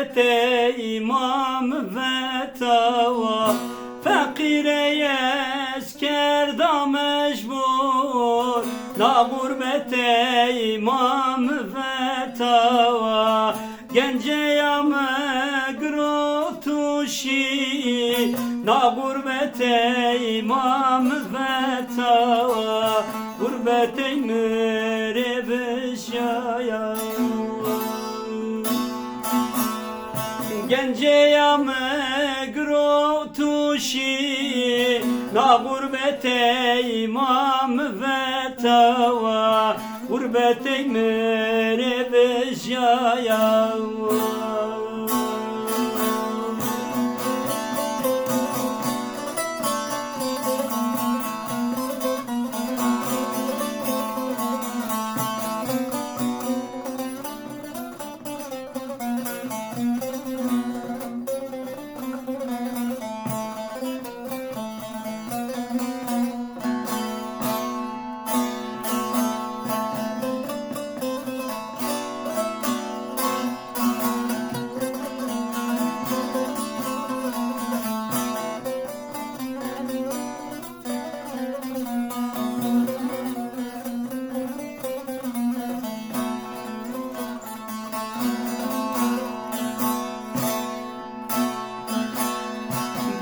gurbet imam ve tava fakire esker da mecbur la gurbet imam ve tava gence yame grotuşi la gurbet imam ve tava gurbet emre beşaya gence yame grotuşi la gurbet imam ve tava gurbet emre beşaya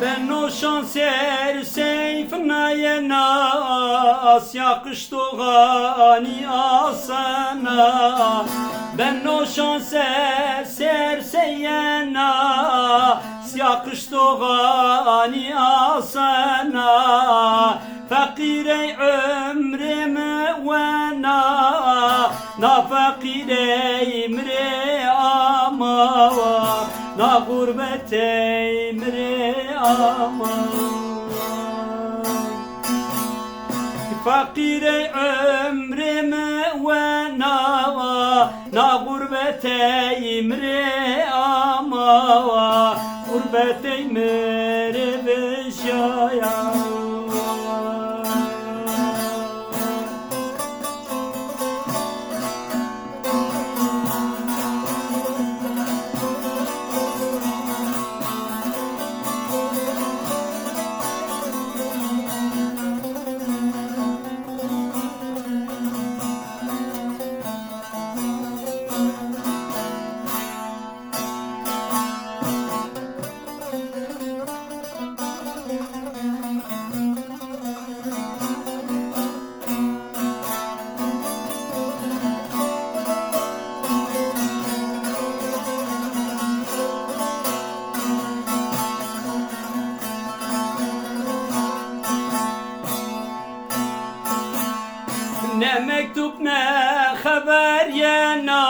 ben o şanser seyfine yenas yakıştı gani asana ben o şanser serseyenas yakıştı gani asana fakire ömrimi ve na fakire imre ama na gurbet emre aman fakire ömrimi ve na gurbet emre ama gurbet emre beşaya ne mektup ne haber yena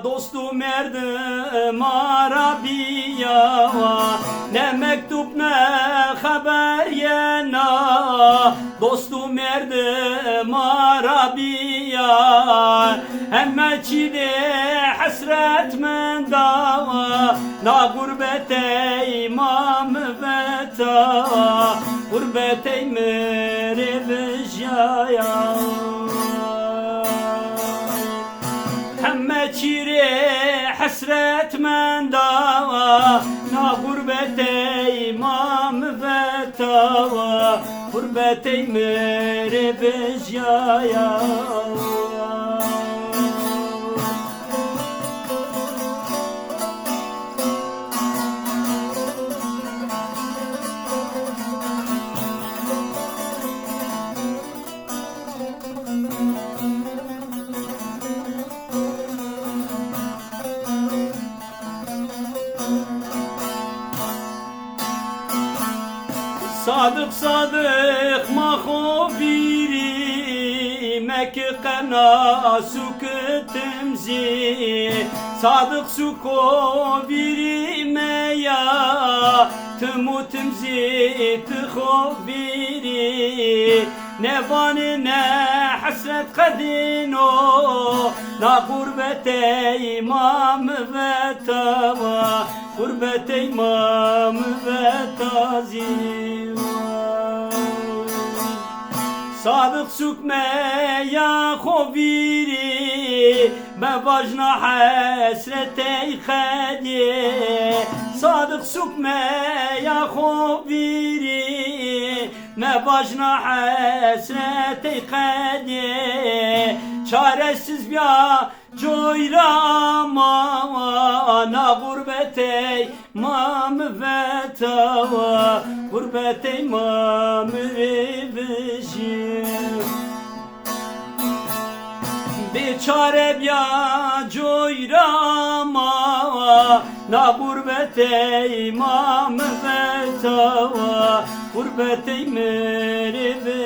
dostum erdim Arabiya ne mektup ne haber yena dostum erdim Arabiya hemme çile hasret men dava na gurbet imam ve ta gurbet emre beşaya hemme çile hasret men dava na gurbet imam ve ta gurbet emre beşaya sadık sadık mahubiri mek kana sukutumzi sadık sukoviri meya tumutumzi tıkoviri ne vani ne hasret kadino na gurbet imam ve tava gurbet imam ve tazim sadık sükme ya hoviri بواجنا حسرتي خدي صادق سكمة يا خوبيري بواجنا حسرتي خدي çaresiz ya coyramana gurbetey mam ve tava gurbetey mam rivişim biçare ya coyramana gurbetey mam ve tava gurbetey merivişim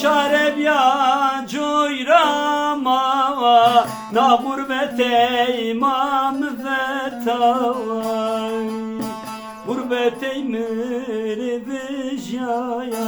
çare ya coyrama na gurbete imam ve tavay gurbete imri vijaya